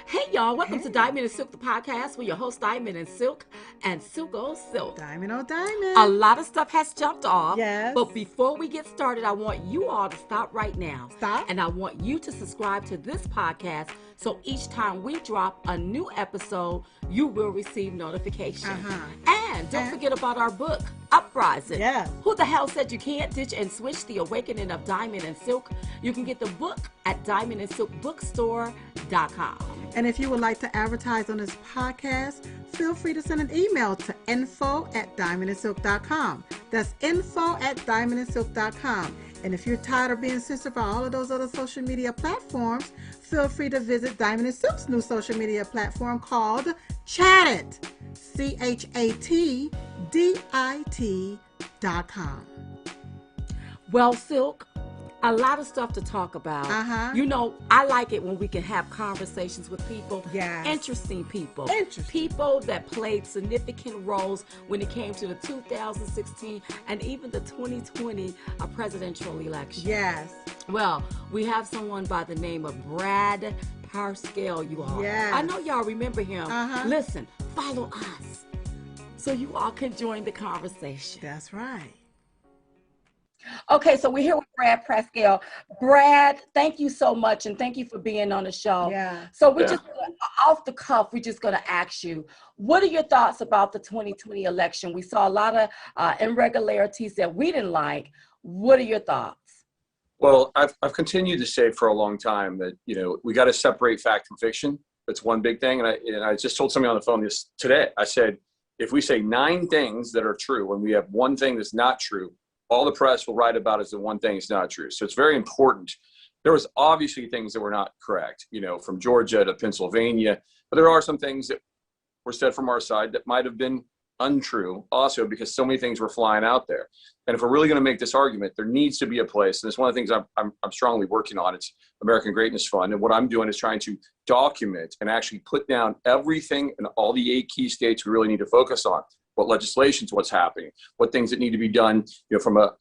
Hey y'all, welcome to Diamond and Silk, the podcast with your host Diamond and Silk and Silk oh Silk. Diamond oh A diamond. lot of stuff has jumped off, Yes. but before we get started, I want you all to stop right now. Stop. And I want you to subscribe to this podcast so each time we drop a new episode, you will receive notification. And don't forget about our book, Uprising. Yeah. Who the hell said you can't ditch and switch the awakening of Diamond and Silk? You can get the book at diamondandsilkbookstore.com. And if you would like to advertise on this podcast, feel free to send an email to info@diamondandsilk.com. That's info@diamondandsilk.com. And if you're tired of being censored by all of those other social media platforms, feel free to visit Diamond and Silk's new social media platform called Chattit. ChatDit.com. Well, Silk, a lot of stuff to talk about. You know, I like it when we can have conversations with people. Yes. Interesting people. Interesting. People that played significant roles when it came to the 2016 and even the 2020 presidential election. Yes. Well, we have someone by the name of Brad Parscale, you all. Yes. I know y'all remember him. Listen, follow us so you all can join the conversation. That's right. Okay, so we're here with Brad Parscale. Brad, thank you so much, and thank you for being on the show. Yeah. So we're just off the cuff. We're just going to ask you, what are your thoughts about the 2020 election? We saw a lot of irregularities that we didn't like. What are your thoughts? Well, I've continued to say for a long time that, you know, we got to separate fact from fiction. That's one big thing. And I just told somebody on the phone this today. I said, if we say 9 things that are true and we have one thing that's not true, all the press will write about is the one thing is not true. So it's very important. There was obviously things that were not correct, you know, from Georgia to Pennsylvania, but there are some things that were said from our side that might have been untrue also because so many things were flying out there. And if we're really going to make this argument, there needs to be a place. And it's one of the things I'm strongly working on. It's American Greatness Fund. And what I'm doing is trying to document and actually put down everything in all the 8 key states we really need to focus on. What legislations, what's happening, what things that need to be done, you know, from a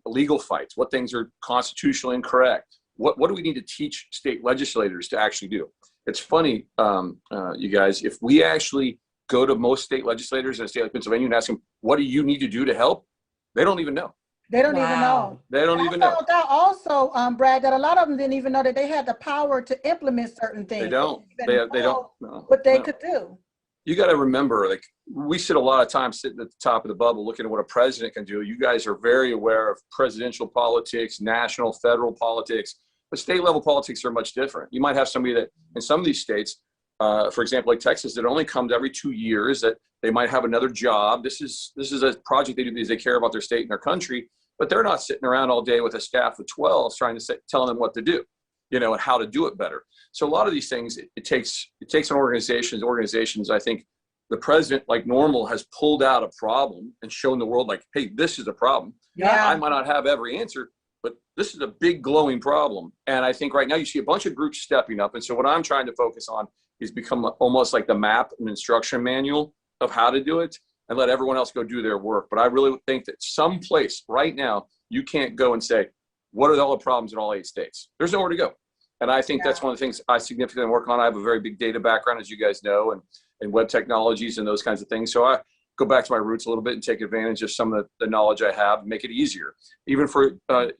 legal fights, what things are constitutionally incorrect, what do we need to teach state legislators to actually do? It's funny, you guys, if we actually go to most state legislators in a state like Pennsylvania and ask them, what do you need to do to help? They don't even know. They don't even know. They don't even know. I found out also, Brad, that a lot of them didn't even know that they had the power to implement certain things. They don't. They don't know what they could do. You got to remember, like, we sit a lot of times sitting at the top of the bubble looking at what a president can do. You guys are very aware of presidential politics, national, federal politics, but state level politics are much different. You might have somebody that in some of these states, for example, like Texas, that only comes every 2 years, that they might have another job. This is a project they do because they care about their state and their country, but they're not sitting around all day with a staff of 12 trying to telling them what to do, you know, and how to do it better. So a lot of these things, it takes an organizations. I think the president, like normal, has pulled out a problem and shown the world, like, hey, this is a problem. Yeah. I might not have every answer, but this is a big glowing problem. And I think right now you see a bunch of groups stepping up. And so what I'm trying to focus on is become almost like the map and instruction manual of how to do it and let everyone else go do their work. But I really think that someplace right now, you can't go and say, what are all the problems in all 8 states? There's nowhere to go. And I think that's one of the things I significantly work on. I have a very big data background, as you guys know, and web technologies and those kinds of things. So I go back to my roots a little bit and take advantage of some of the knowledge I have and make it easier. Even for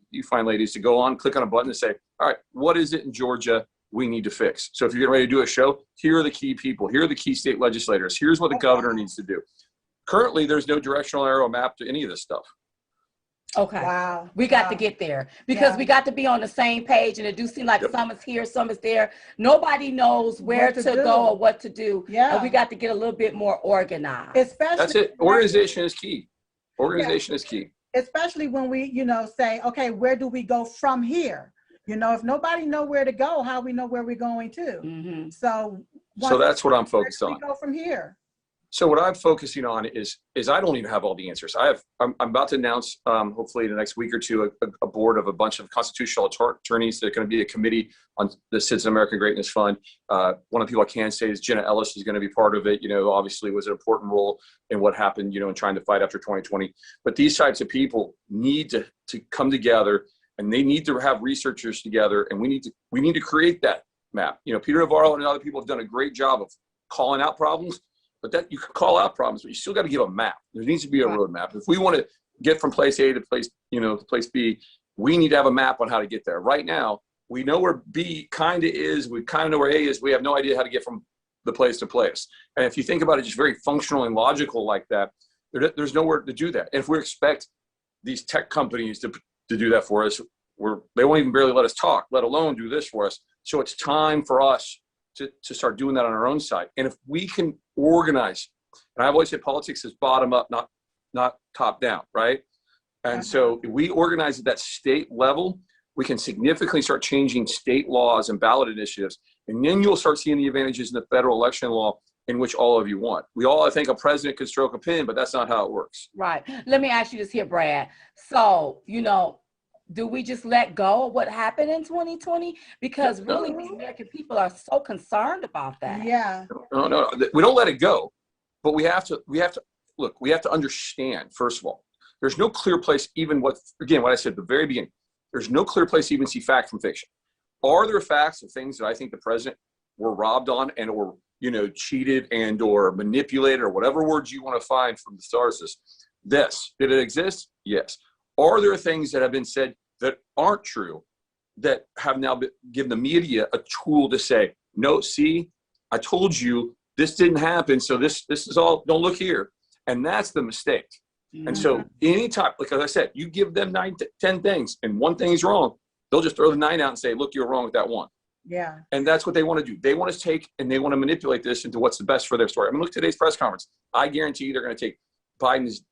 you fine ladies to go on, click on a button and say, all right, what is it in Georgia we need to fix? So if you're getting ready to do a show, here are the key people. Here are the key state legislators. Here's what the governor needs to do. Currently, there's no directional arrow map to any of this stuff. Okay. Wow. We got to get there because we got to be on the same page, and it do seem like some is here, some is there. Nobody knows where to go or what to do. Yeah. And we got to get a little bit more organized. Especially that's it. Organization is key. Organization is key. Especially when we, say, okay, where do we go from here? If nobody know where to go, how we know where we're going to? Mm-hmm. So that's what I'm focused on. Where do we go from here? So what I'm focusing on is I don't even have all the answers. I'm about to announce, hopefully in the next week or two, a board of a bunch of constitutional attorneys that are going to be a committee on the Citizen American Greatness Fund. One of the people I can say is Jenna Ellis is going to be part of it. Obviously was an important role in what happened, in trying to fight after 2020. But these types of people need to come together, and they need to have researchers together, and we need to create that map. You know, Peter Navarro and other people have done a great job of calling out problems, but that you can call out problems, but you still got to give a map. There needs to be a roadmap. If we want to get from place A to place, to place B, we need to have a map on how to get there. Right now, we know where B kind of is. We kind of know where A is. We have no idea how to get from the place to place. And if you think about it, just very functional and logical like that, there's nowhere to do that. And if we expect these tech companies to do that for us, they won't even barely let us talk, let alone do this for us. So it's time for us to start doing that on our own side. And if we can organize, and I've always said politics is bottom up, not top down, right? And so if we organize at that state level, we can significantly start changing state laws and ballot initiatives. And then you'll start seeing the advantages in the federal election law in which all of you want. We all think a president could stroke a pen, but that's not how it works. Right. Let me ask you this here, Brad. So, do we just let go of what happened in 2020? Because really, the American people are so concerned about that. Yeah. No, we don't let it go, but we have to look, we have to understand, first of all, there's no clear place, even what I said at the very beginning, there's no clear place to even see fact from fiction. Are there facts of things that I think the president were robbed on and or, cheated and or manipulated or whatever words you want to find from the sources? This, did it exist? Yes. Are there things that have been said that aren't true that have now given the media a tool to say, no, see, I told you this didn't happen. So this is all, don't look here. And that's the mistake. Mm-hmm. And so anytime, like I said, you give them 9 to 10 things and one thing is wrong, they'll just throw the 9 out and say, look, you're wrong with that one. Yeah. And that's what they want to do. They want to take and they want to manipulate this into what's the best for their story. I mean, look at today's press conference. I guarantee you they're going to take Biden's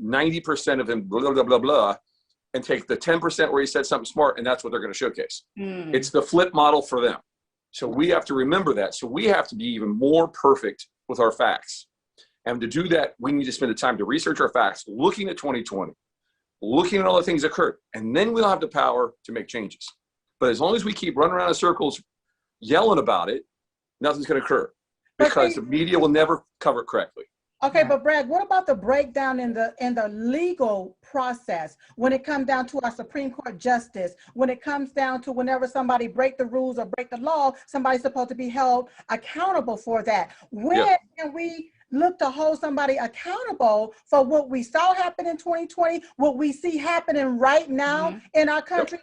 90% of him, blah, blah, blah, blah, and take the 10% where he said something smart, and that's what they're going to showcase. It's the flip model for them. So we have to remember that. So we have to be even more perfect with our facts. And to do that, we need to spend the time to research our facts, looking at 2020, looking at all the things that occurred, and then we'll have the power to make changes. But as long as we keep running around in circles, yelling about it, nothing's going to occur because the media will never cover it correctly. Okay, but Brad, what about the breakdown in the legal process when it comes down to our Supreme Court justice, when it comes down to whenever somebody break the rules or break the law, somebody's supposed to be held accountable for that. When can we look to hold somebody accountable for what we saw happen in 2020, what we see happening right now in our country?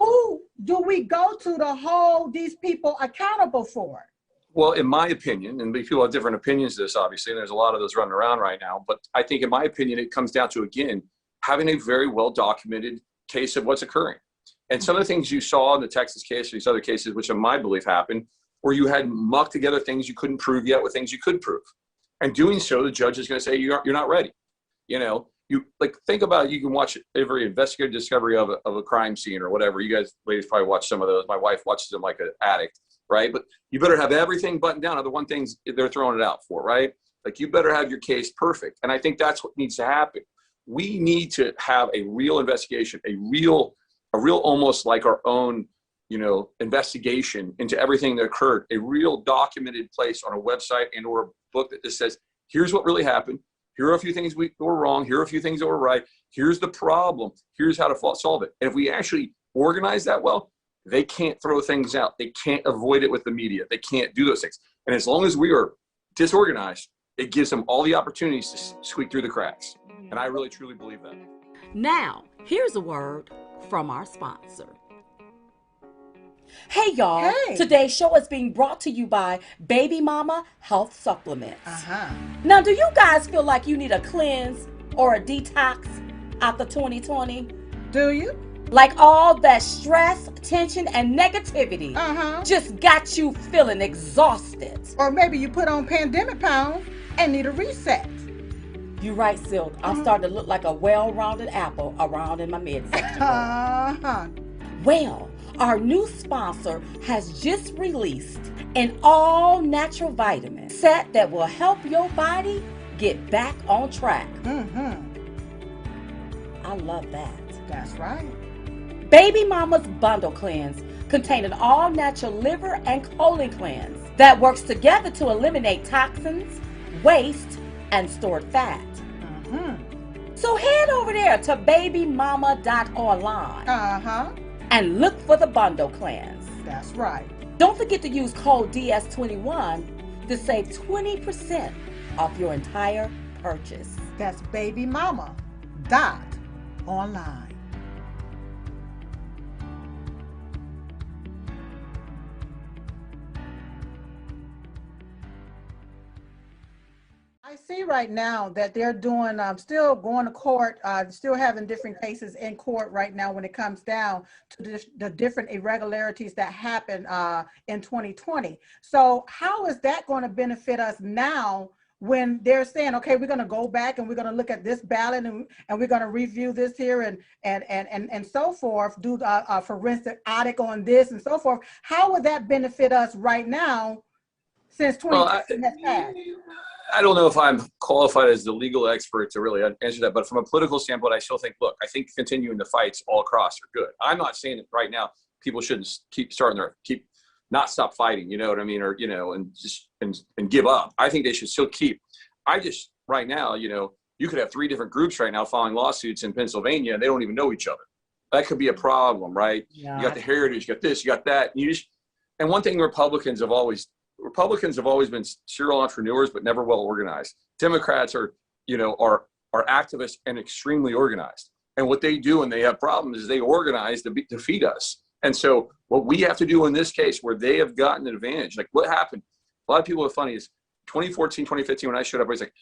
Who do we go to hold these people accountable for? Well, in my opinion, and people have different opinions of this, obviously, and there's a lot of those running around right now, but I think in my opinion, it comes down to, again, having a very well-documented case of what's occurring. And some of the things you saw in the Texas case, or these other cases, which in my belief happened, where you had mucked together things you couldn't prove yet with things you could prove. And doing so, the judge is going to say, you're not ready. You think about it, you can watch every investigative discovery of a crime scene or whatever. You guys ladies probably watch some of those. My wife watches them like an addict, right? But you better have everything buttoned down. Other one things they're throwing it out for, right? Like you better have your case perfect. And I think that's what needs to happen. We need to have a real investigation, a real almost like our own, investigation into everything that occurred, a real documented place on a website and or a book that just says, here's what really happened. Here are a few things that were wrong. Here are a few things that were right. Here's the problem. Here's how to solve it. And if we actually organize that well, they can't throw things out. They can't avoid it with the media. They can't do those things. And as long as we are disorganized, it gives them all the opportunities to squeak through the cracks. And I really, truly believe that. Now, here's a word from our sponsor. Hey, y'all. Hey. Today's show is being brought to you by Baby Mama Health Supplements. Now, do you guys feel like you need a cleanse or a detox after 2020? Do you? Like all that stress, tension, and negativity just got you feeling exhausted. Or maybe you put on pandemic pounds and need a reset. You're right, Silk. I'm starting to look like a well-rounded apple around in my midsection. Well, our new sponsor has just released an all-natural vitamin set that will help your body get back on track. I love that. That's right. Baby Mama's Bundle Cleanse contains an all-natural liver and colon cleanse that works together to eliminate toxins, waste, and stored fat. So head over there to babymama.online and look for the Bundle Cleanse. That's right. Don't forget to use code DS21 to save 20% off your entire purchase. That's baby mama dot online. I see right now that they're doing, still going to court, still having different cases in court right now when it comes down to the different irregularities that happened in 2020. So how is that going to benefit us now when they're saying, okay, we're going to go back and we're going to look at this ballot and we're going to review this here and so forth, do a forensic audit on this and so forth. How would that benefit us right now since 2020 has passed? I don't know if I'm qualified as the legal expert to really answer that, but from a political standpoint, I still think, look, I think continuing the fights all across are good. I'm not saying that right now people shouldn't not stop fighting, you know what I mean? Or, and give up. I think they should still keep. Right now, you could have 3 different groups right now filing lawsuits in Pennsylvania and they don't even know each other. That could be a problem, right? Yeah. You got the Heritage, you got this, you got that. And one thing Republicans have always been serial entrepreneurs, but never well organized. Democrats are activists and extremely organized. And what they do when they have problems is they organize to defeat us. And so what we have to do in this case, where they have gotten an advantage, like what happened, a lot of people are funny, is 2014, 2015, when I showed up, I was like,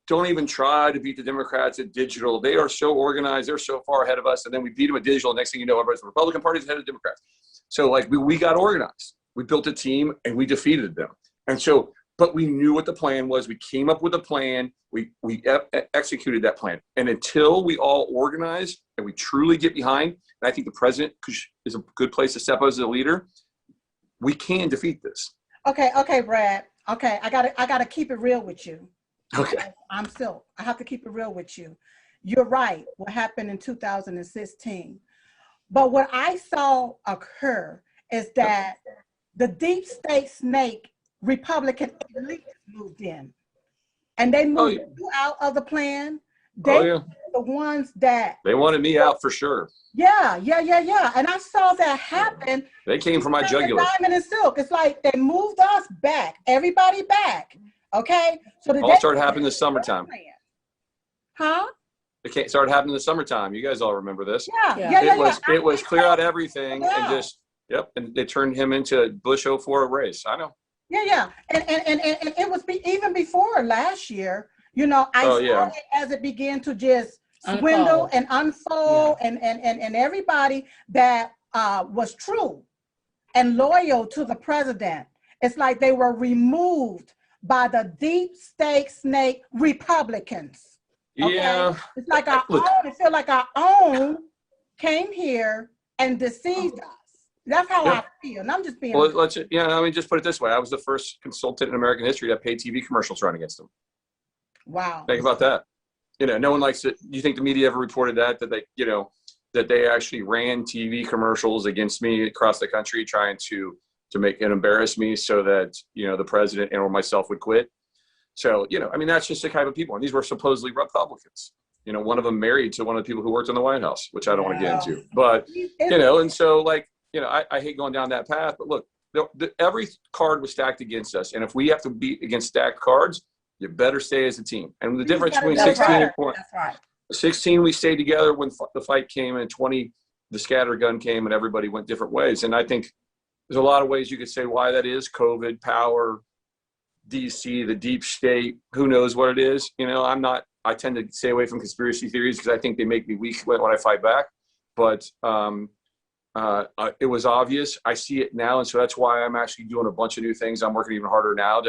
don't even try to beat the Democrats at digital. They are so organized. They're so far ahead of us. And then we beat them at digital. Next thing you know, everybody's the Republican Party's ahead of Democrats. So like we got organized. We built a team and we defeated them. And so, but we knew what the plan was. We came up with a plan. We executed that plan. And until we all organize and we truly get behind, and I think the president is a good place to step up as a leader, we can defeat this. Okay, Brad. Okay, I gotta keep it real with you. Okay. I have to keep it real with you. You're right. What happened in 2016. But what I saw occur is that the deep state snake Republican elites moved in, and they moved you out of the plan. They were the ones that they wanted me out for sure. Yeah. And I saw that happen. They came for my jugular. Diamond and silk. It's like they moved us back, everybody back. Okay, so all started happening in the summertime. Huh? It started happening in the summertime. You guys all remember this? Yeah. It was clear out everything and just. Yep, and they turned him into Bush 04 race. I know. Yeah, and it was even before last year. I saw it as it began to just swindle and unfold, and everybody that was true and loyal to the president, it's like they were removed by the deep state snake Republicans. Okay? Yeah, it's like our own. It feel like our own came here and deceived us. That's how I feel. And I'm just being. Well, let me just put it this way. I was the first consultant in American history that paid TV commercials run against them. Wow. Think about that. No one likes it. Do you think the media ever reported that they actually ran TV commercials against me across the country trying to make and embarrass me so that, the president and or myself would quit? So, that's just the type of people. And these were supposedly Republicans. One of them married to one of the people who worked in the White House, which I don't want to get into. But, and so I hate going down that path, but look, every card was stacked against us. And if we have to beat against stacked cards, you better stay as a team. And the difference between 16 and 16, we stayed together when the fight came, and 20, the scattergun came and everybody went different ways. And I think there's a lot of ways you could say why that is: COVID, power, DC, the deep state, who knows what it is. I tend to stay away from conspiracy theories because I think they make me weak when I fight back. But, it was obvious. I see it now, and so that's why I'm actually doing a bunch of new things. I'm working even harder now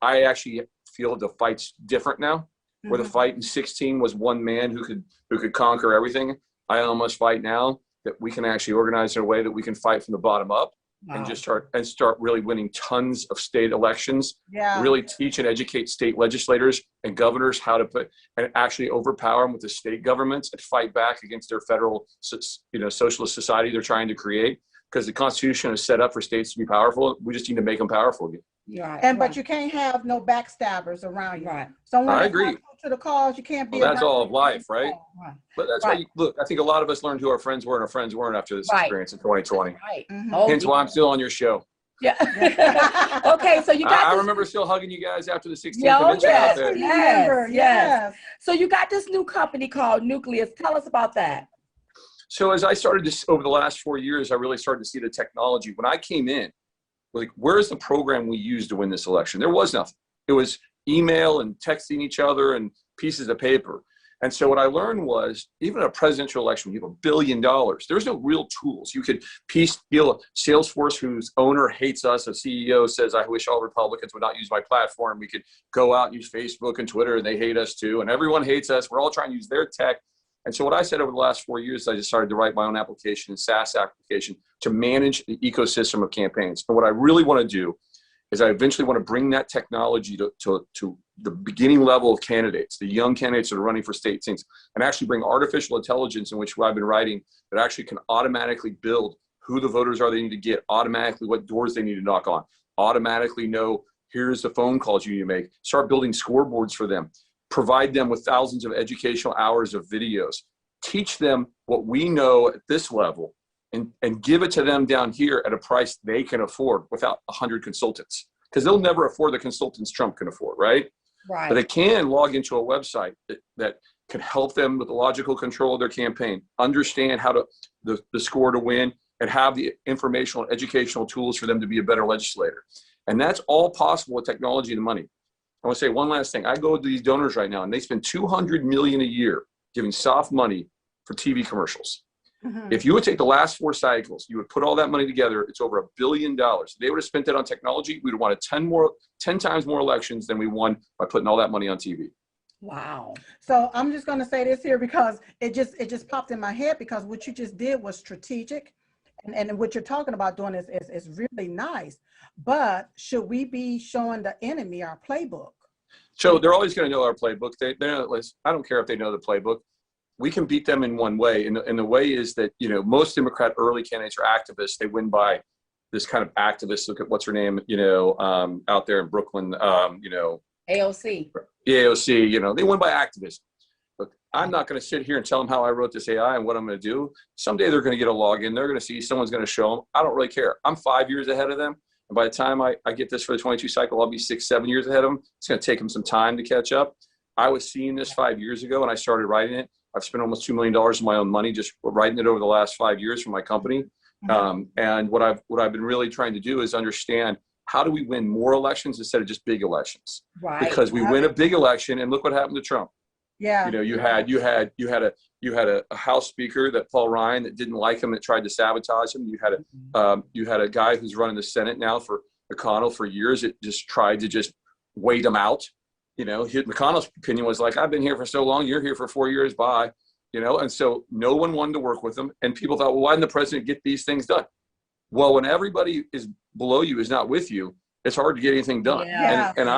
I actually feel the fight's different now. Where the fight in 16 was one man who could conquer everything. I almost fight now that we can actually organize in a way that we can fight from the bottom up. Wow. And just start really winning tons of state elections. Really teach and educate state legislators and governors how to actually overpower them with the state governments and fight back against their federal, socialist society they're trying to create. Because the Constitution is set up for states to be powerful. We just need to make them powerful again. And but you can't have no backstabbers around you. Right. Someone I that's agree. not true to the cause, you can't be. Well, that's all of life, right? Right. But that's why, look, I think a lot of us learned who our friends were and our friends weren't after this experience in 2020. Right. Hence why I'm still on your show. Yeah. Okay, so you got I remember still hugging you guys after the 16th convention yes, out there. yes. So you got this new company called Nucleus. Tell us about that. So as I started this over the last 4 years, I really started to see the technology. When I came in, like, where's the program we used to win this election? There was nothing. It was email and texting each other and pieces of paper. And so what I learned was, even a presidential election, you have $1 billion. There's no real tools. You could piecemeal Salesforce, whose owner hates us. A CEO says, I wish all Republicans would not use my platform. We could go out and use Facebook and Twitter, and they hate us too. And everyone hates us. We're all trying to use their tech. And so what I said over the last 4 years, I just started to write my own application, a SaaS application, to manage the ecosystem of campaigns. But what I really want to do is I eventually want to bring that technology to the beginning level of candidates, the young candidates that are running for state things, and actually bring artificial intelligence, in which I've been writing, that actually can automatically build who the voters are they need to get, automatically what doors they need to knock on, automatically know here's the phone calls you need to make, start building scoreboards for them, provide them with thousands of educational hours of videos, teach them what we know at this level, and give it to them down here at a price they can afford without 100 consultants. Because they'll never afford the consultants Trump can afford, right? Right. But they can log into a website that can help them with the logical control of their campaign, understand how to the score to win, and have the informational and educational tools for them to be a better legislator. And that's all possible with technology and money. I want to say one last thing. I go to these donors right now, and they spend $200 million a year giving soft money for TV commercials. If you would take the last 4 cycles, you would put all that money together, it's over $1 billion. If they would have spent that on technology, we'd have won 10 times more elections than we won by putting all that money on TV. Wow. So I'm just going to say this here because it just popped in my head, because what you just did was strategic, and what you're talking about doing is really nice. But should we be showing the enemy our playbook? So they're always going to know our playbook. I don't care if they know the playbook. We can beat them in one way. And the way is that, most Democrat early candidates are activists. They win by this kind of activist. Look at what's her name, out there in Brooklyn, AOC. AOC, they win by activism. Look, I'm not going to sit here and tell them how I wrote this AI and what I'm going to do. Someday they're going to get a login. They're going to see someone's going to show them. I don't really care. I'm 5 years ahead of them. And by the time I get this for the 22 cycle, I'll be 6, 7 years ahead of them. It's going to take them some time to catch up. I was seeing this 5 years ago, and I started writing it. I've spent almost $2 million of my own money just writing it over the last 5 years for my company. And what I've been really trying to do is understand, how do we win more elections instead of just big elections? Right. Because we win a big election, and look what happened to Trump. Yeah. You had a House Speaker, that Paul Ryan, that didn't like him, that tried to sabotage him. You had a guy who's running the Senate now for McConnell for years. It just tried to just wait him out. McConnell's opinion was like, I've been here for so long, you're here for 4 years, bye. And so no one wanted to work with him. And people thought, well, why didn't the president get these things done? Well, when everybody is below you, is not with you, it's hard to get anything done. Yeah. And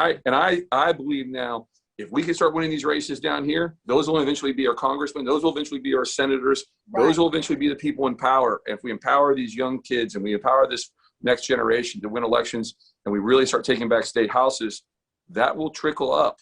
I believe now, if we can start winning these races down here, those will eventually be our congressmen. Those will eventually be our senators. Right. Those will eventually be the people in power. And if we empower these young kids and we empower this next generation to win elections, and we really start taking back state houses, that will trickle up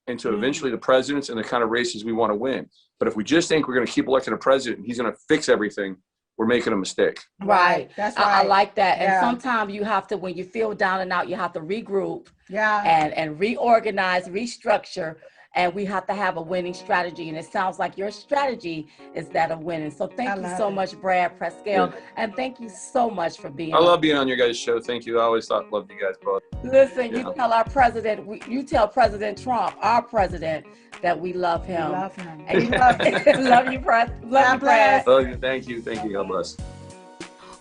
into eventually the presidents and the kind of races we want to win. But if we just think we're going to keep electing a president and he's going to fix everything, we're making a mistake. Right. That's right. I like that. And sometimes you have to, when you feel down and out, you have to regroup and reorganize, restructure. And we have to have a winning strategy. And it sounds like your strategy is that of winning. So thank you so much, Brad Parscale. And thank you so much for being I love being on your guys' show. Thank you. I always loved you guys both. Listen, you tell our president, you tell President Trump, our president, that we love him. We love him. And you love you, Brad. Love you, Brad. Thank you. God bless.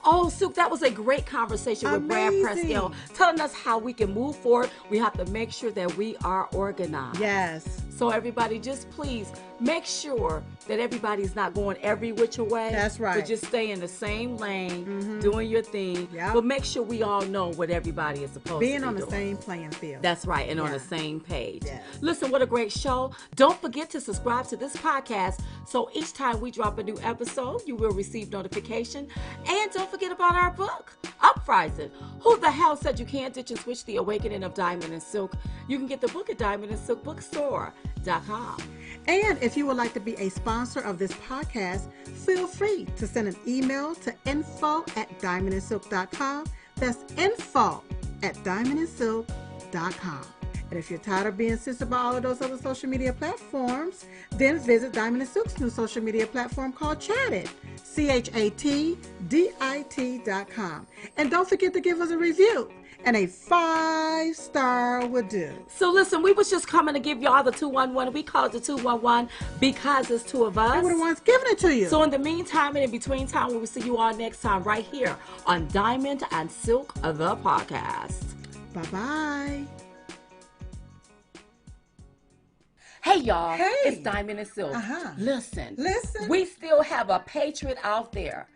Oh, Suk, that was a great conversation with Brad Parscale, telling us how we can move forward. We have to make sure that we are organized. Yes. So everybody, just please make sure that everybody's not going every which way. That's right. But just stay in the same lane, doing your thing. Yep. But make sure we all know what everybody is supposed to be Being on the doing. same playing field. That's right, and on Yeah. the same page. Yes. Listen, what a great show. Don't forget to subscribe to this podcast so each time we drop a new episode, you will receive notification. And don't forget about our book, Uprising. Who the hell said you can't ditch and switch the awakening of Diamond and Silk? You can get the book at Diamond and Silk Bookstore.com. And if you would like to be a sponsor of this podcast, feel free to send an email to info@diamondandsilk.com. That's info@diamondandsilk.com. And if you're tired of being censored by all of those other social media platforms, then visit Diamond and Silk's new social media platform called Chatdit, ChatDit.com. And don't forget to give us a review, and a 5-star would do. So listen, we was just coming to give y'all the 211. We call it the 211 because it's two of us. And we're the ones giving it to you. So in the meantime and in between time, we will see you all next time right here on Diamond and Silk, the podcast. Bye-bye. Hey y'all, Hey. it's Diamond and Silk. Listen, we still have a patriot out there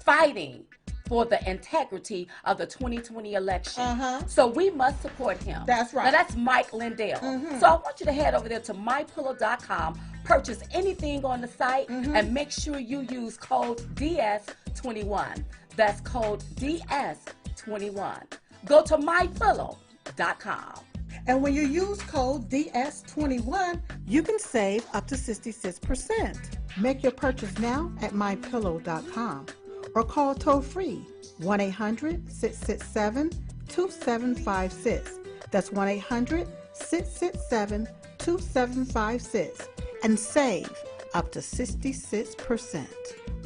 fighting for the integrity of the 2020 election. So we must support him. That's right. Now that's Mike Lindell. So I want you to head over there to mypillow.com, purchase anything on the site, and make sure you use code DS21. That's code DS21. Go to mypillow.com. And when you use code DS21, you can save up to 66%. Make your purchase now at mypillow.com or call toll-free 1-800-667-2756. That's 1-800-667-2756 and save up to 66%.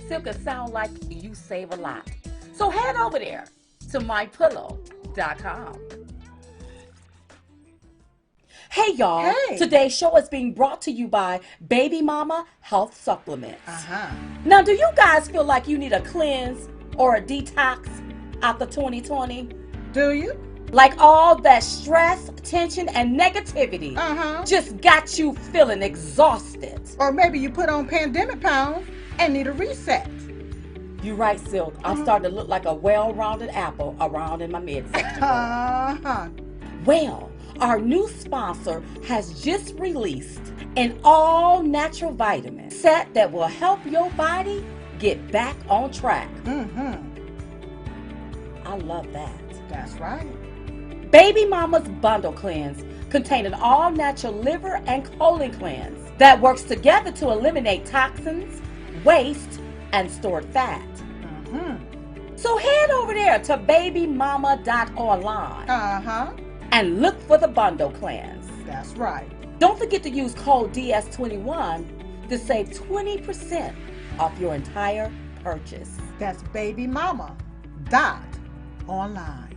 Silk, it sound like you save a lot. So head over there to mypillow.com. Hey y'all, Hey. Today's show is being brought to you by Baby Mama Health Supplements. Now, do you guys feel like you need a cleanse or a detox after 2020? Do you? Like all that stress, tension, and negativity just got you feeling exhausted. Or maybe you put on pandemic pounds and need a reset. You right, Silk. I'm starting to look like a well-rounded apple around in my midsection. Well, our new sponsor has just released an all-natural vitamin set that will help your body get back on track. I love that. That's right. Baby Mama's Bundle Cleanse contains an all-natural liver and colon cleanse that works together to eliminate toxins, waste, and stored fat. So head over there to babymama.online and look for the Bundle Cleanse. That's right. Don't forget to use code DS21 to save 20% off your entire purchase. That's babymama.online.